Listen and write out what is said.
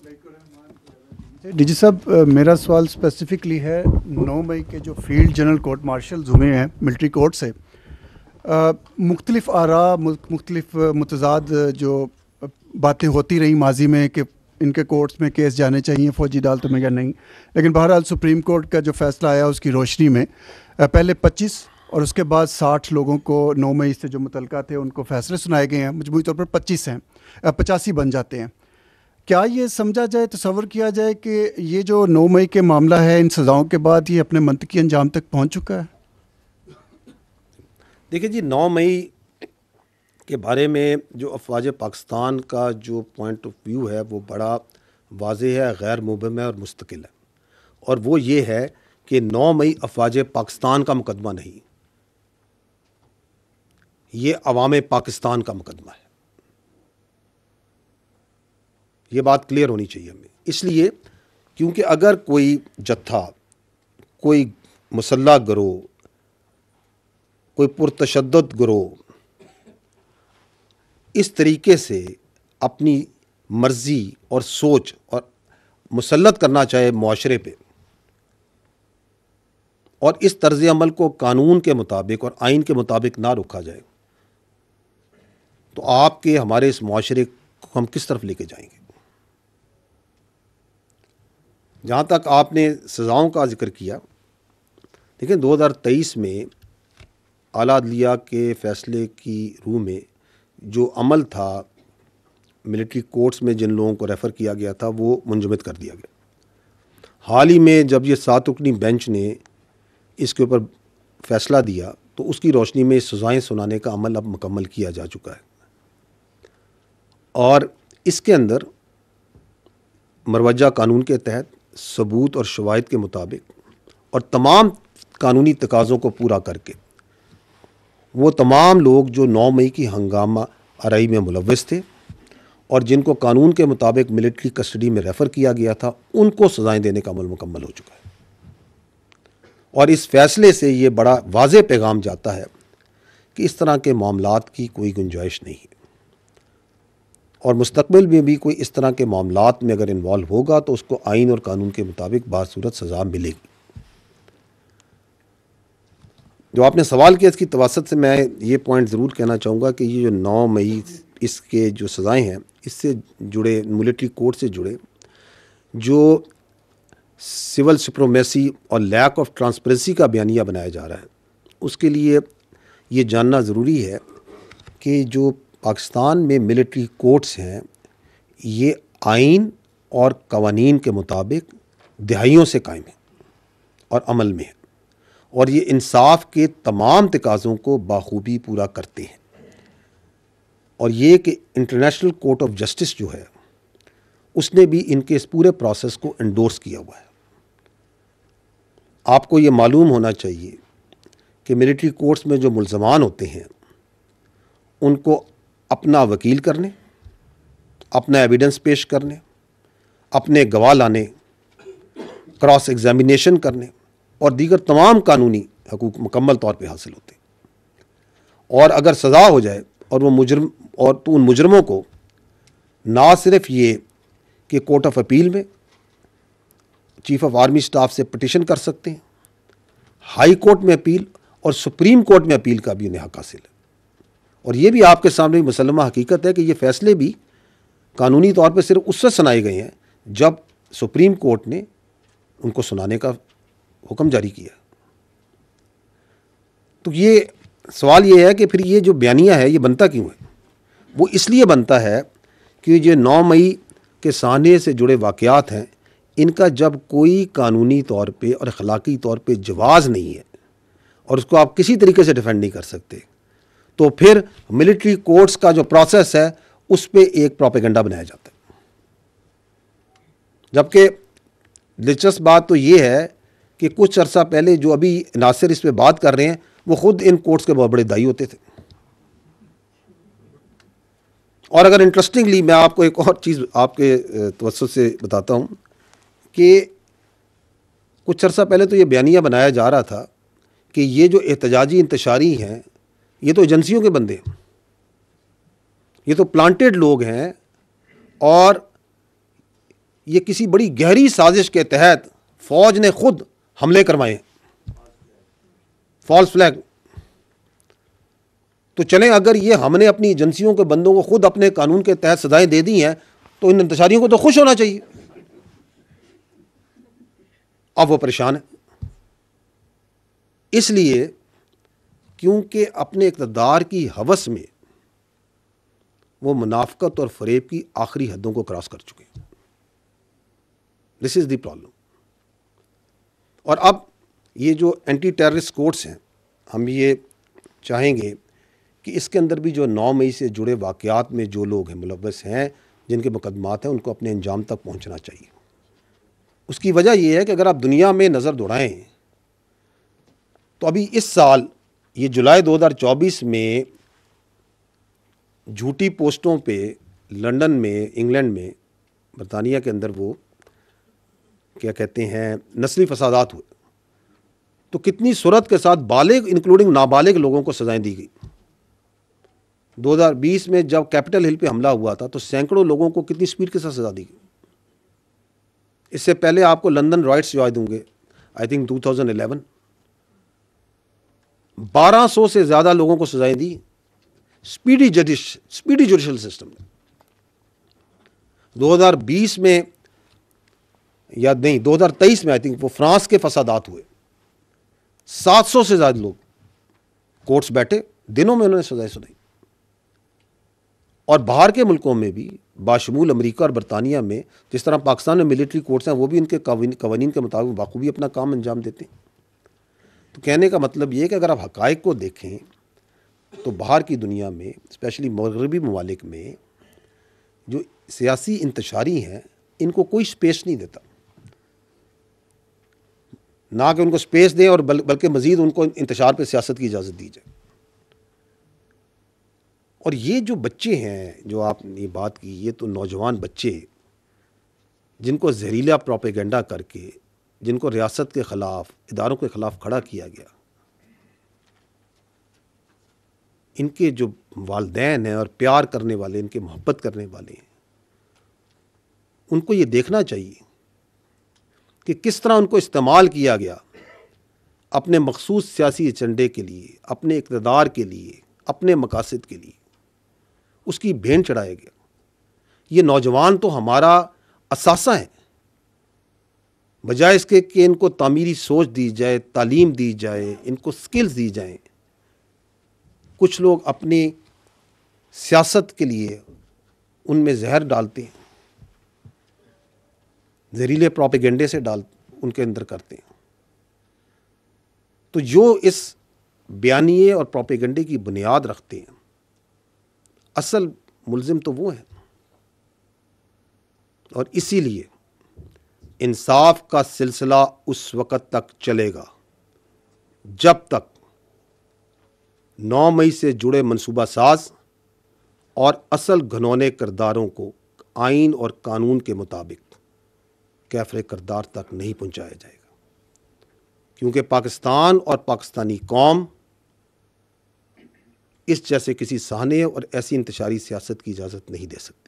D G صاحب میرا سوال اسپیسیفکلی ہے 9 مئی کے جو فیلڈ جنرل کورٹ مارشلز ہوئے ہیں ملٹری کورٹ سے، مختلف آراء مختلف متضاد جو باتیں ہوتی رہیں ماضی میں کہ ان کے کورٹس میں کیس جانے چاہیے فوجی عدالتوں میں یا نہیں، لیکن بہرحال سپریم کورٹ کا جو فیصلہ آیا اس کی روشنی میں پہلے 25 اور اس کے بعد 60 لوگوں کو 9 مئی سے جو متعلقہ تھے ان کو فیصلے سنائے گئے ہیں، مجموعی طور پر 25 ہیں، 85 بن جاتے ہیں۔ کیا یہ سمجھا جائے، تصور کیا جائے کہ یہ جو 9 مئی کے معاملہ ہے ان سزاؤں کے بعد یہ اپنے منطقی انجام تک پہنچ چکا ہے؟ دیکھیں جی، 9 مئی کے بارے میں جو افواج پاکستان کا جو پوائنٹ آف ویو ہے وہ بڑا واضح ہے، غیر مبہم ہے اور مستقل ہے، اور وہ یہ ہے کہ 9 مئی افواج پاکستان کا مقدمہ نہیں، یہ عوام پاکستان کا مقدمہ ہے۔ یہ بات کلیئر ہونی چاہیے ہمیں، اس لیے کیونکہ اگر کوئی جتھا، کوئی مسلح گروہ، کوئی پرتشدد گروہ اس طریقے سے اپنی مرضی اور سوچ اور مسلط کرنا چاہے معاشرے پہ، اور اس طرز عمل کو قانون کے مطابق اور آئین کے مطابق نہ روکا جائے، تو آپ کے ہمارے اس معاشرے کو ہم کس طرف لے کے جائیں گے؟ جہاں تک آپ نے سزاؤں کا ذکر کیا، دیکھیں 2023 میں اعلیٰ عدلیہ کے فیصلے کی روح میں جو عمل تھا ملٹری کورٹس میں جن لوگوں کو ریفر کیا گیا تھا وہ منجمد کر دیا گیا۔ حال ہی میں جب یہ 7 رکنی بینچ نے اس کے اوپر فیصلہ دیا تو اس کی روشنی میں سزائیں سنانے کا عمل اب مکمل کیا جا چکا ہے، اور اس کے اندر مروجہ قانون کے تحت ثبوت اور شواہد کے مطابق اور تمام قانونی تقاضوں کو پورا کر کے وہ تمام لوگ جو 9 مئی کی ہنگامہ آرائی میں ملوث تھے اور جن کو قانون کے مطابق ملٹری کسٹڈی میں ریفر کیا گیا تھا ان کو سزائیں دینے کا عمل مکمل ہو چکا ہے، اور اس فیصلے سے یہ بڑا واضح پیغام جاتا ہے کہ اس طرح کے معاملات کی کوئی گنجائش نہیں ہے، اور مستقبل میں بھی کوئی اس طرح کے معاملات میں اگر انوالو ہوگا تو اس کو آئین اور قانون کے مطابق باصورت سزا ملے گی۔ جو آپ نے سوال کیا اس کی توسط سے میں یہ پوائنٹ ضرور کہنا چاہوں گا کہ یہ جو 9 مئی اس کے جو سزائیں ہیں اس سے جڑے ملٹری کورٹ سے جڑے جو سول سپریمیسی اور لیک آف ٹرانسپیرنسی کا بیانیہ بنایا جا رہا ہے، اس کے لیے یہ جاننا ضروری ہے کہ جو پاکستان میں ملٹری کورٹس ہیں یہ آئین اور قوانین کے مطابق دہائیوں سے قائم ہیں اور عمل میں ہیں، اور یہ انصاف کے تمام تقاضوں کو بخوبی پورا کرتے ہیں، اور یہ کہ انٹرنیشنل کورٹ آف جسٹس جو ہے اس نے بھی ان کے اس پورے پروسیس کو انڈورس کیا ہوا ہے۔ آپ کو یہ معلوم ہونا چاہیے کہ ملٹری کورٹس میں جو ملزمان ہوتے ہیں ان کو اپنا وکیل کرنے، اپنا ایویڈنس پیش کرنے، اپنے گواہ لانے، کراس ایگزامینیشن کرنے اور دیگر تمام قانونی حقوق مکمل طور پہ حاصل ہوتے ہیں، اور اگر سزا ہو جائے اور وہ مجرم اور تو ان مجرموں کو نہ صرف یہ کہ کورٹ آف اپیل میں چیف آف آرمی سٹاف سے پٹیشن کر سکتے ہیں، ہائی کورٹ میں اپیل اور سپریم کورٹ میں اپیل کا بھی انہیں حق حاصل ہے، اور یہ بھی آپ کے سامنے مسلمہ حقیقت ہے کہ یہ فیصلے بھی قانونی طور پہ صرف اس سے سنائے گئے ہیں جب سپریم کورٹ نے ان کو سنانے کا حکم جاری کیا۔ تو یہ سوال یہ ہے کہ پھر یہ جو بیانیہ ہے یہ بنتا کیوں ہے؟ وہ اس لیے بنتا ہے کہ یہ 9 مئی کے سانحے سے جڑے واقعات ہیں، ان کا جب کوئی قانونی طور پہ اور اخلاقی طور پہ جواز نہیں ہے اور اس کو آپ کسی طریقے سے ڈیفینڈ نہیں کر سکتے، تو پھر ملٹری کورٹس کا جو پروسیس ہے اس پہ ایک پروپیگنڈا بنایا جاتا ہے۔ جبکہ دلچسپ بات تو یہ ہے کہ کچھ عرصہ پہلے جو ابھی ناصر اس پہ بات کر رہے ہیں وہ خود ان کورٹس کے بہت بڑے دائی ہوتے تھے۔ اور اگر انٹرسٹنگلی میں آپ کو ایک اور چیز آپ کے توسط سے بتاتا ہوں کہ کچھ عرصہ پہلے تو یہ بیانیہ بنایا جا رہا تھا کہ یہ جو احتجاجی انتشاری ہیں یہ تو ایجنسیوں کے بندے ہیں، یہ تو پلانٹڈ لوگ ہیں، اور یہ کسی بڑی گہری سازش کے تحت فوج نے خود حملے کروائے ہیں، فالس فلیگ. تو چلیں اگر یہ ہم نے اپنی ایجنسیوں کے بندوں کو خود اپنے قانون کے تحت سزائیں دے دی ہیں تو ان انتشاریوں کو تو خوش ہونا چاہیے. اب وہ پریشان ہے اس لیے کیونکہ اپنے اقتدار کی ہوس میں وہ منافقت اور فریب کی آخری حدوں کو کراس کر چکے ہیں. دس از دی پرابلم. اور اب یہ جو اینٹی ٹیررسٹ کورٹس ہیں، ہم یہ چاہیں گے کہ اس کے اندر بھی جو 9 مئی سے جڑے واقعات میں جو لوگ ہیں ملوث ہیں، جن کے مقدمات ہیں، ان کو اپنے انجام تک پہنچنا چاہیے. اس کی وجہ یہ ہے کہ اگر آپ دنیا میں نظر دوڑائیں تو ابھی اس سال یہ جولائی 2024 میں جھوٹی پوسٹوں پہ لندن میں، انگلینڈ میں، برطانیہ کے اندر وہ کیا کہتے ہیں نسلی فسادات ہوئے، تو کتنی صورت کے ساتھ بالغ انکلوڈنگ نابالغ لوگوں کو سزائیں دی گئی. 2020 میں جب کیپٹل ہل پہ حملہ ہوا تھا تو سینکڑوں لوگوں کو کتنی سپیڈ کے ساتھ سزا دی گئی. اس سے پہلے آپ کو لندن رائٹس یاد ہوں گے، آئی تھنک 2011 1200 سے زیادہ لوگوں کو سزائیں دی سپیڈی جوڈیشل سسٹم میں. 2020 میں یا نہیں 2023 میں آئی تھنک وہ فرانس کے فسادات ہوئے، 700 سے زیادہ لوگ کورٹس بیٹھے، دنوں میں انہوں نے سزائیں سنائی. اور باہر کے ملکوں میں بھی باشمول امریکہ اور برطانیہ میں جس طرح پاکستان میں ملٹری کورٹس ہیں، وہ بھی ان کے قوانین کے مطابق بخوبی اپنا کام انجام دیتے ہیں. تو کہنے کا مطلب یہ کہ اگر آپ حقائق کو دیکھیں تو باہر کی دنیا میں اسپیشلی مغربی ممالک میں جو سیاسی انتشاری ہیں ان کو کوئی سپیس نہیں دیتا، نہ کہ ان کو سپیس دیں اور بلکہ مزید ان کو انتشار پہ سیاست کی اجازت دی جائے. اور یہ جو بچے ہیں جو آپ نے بات کی، یہ تو نوجوان بچے جن کو زہریلا پروپیگنڈا کر کے، جن کو ریاست کے خلاف، اداروں کے خلاف کھڑا کیا گیا، ان کے جو والدین ہیں اور پیار کرنے والے، ان کے محبت کرنے والے ہیں، ان کو یہ دیکھنا چاہیے کہ کس طرح ان کو استعمال کیا گیا اپنے مخصوص سیاسی ایجنڈے کے لیے، اپنے اقتدار کے لیے، اپنے مقاصد کے لیے. اس کی بھین چڑھایا گیا. یہ نوجوان تو ہمارا اثاثہ ہیں، بجائے اس کے کہ ان کو تعمیری سوچ دی جائے، تعلیم دی جائے، ان کو سکلز دی جائیں، کچھ لوگ اپنی سیاست کے لیے ان میں زہر ڈالتے ہیں، زہریلے پروپیگنڈے سے ان کے اندر کرتے ہیں. تو جو اس بیانیے اور پروپیگنڈے کی بنیاد رکھتے ہیں، اصل ملزم تو وہ ہیں. اور اسی لیے انصاف کا سلسلہ اس وقت تک چلے گا جب تک 9 مئی سے جڑے منصوبہ ساز اور اصل گھنونے کرداروں کو آئین اور قانون کے مطابق کیفر کردار تک نہیں پہنچایا جائے گا. کیونکہ پاکستان اور پاکستانی قوم اس جیسے کسی سہانے اور ایسی انتشاری سیاست کی اجازت نہیں دے سکتی.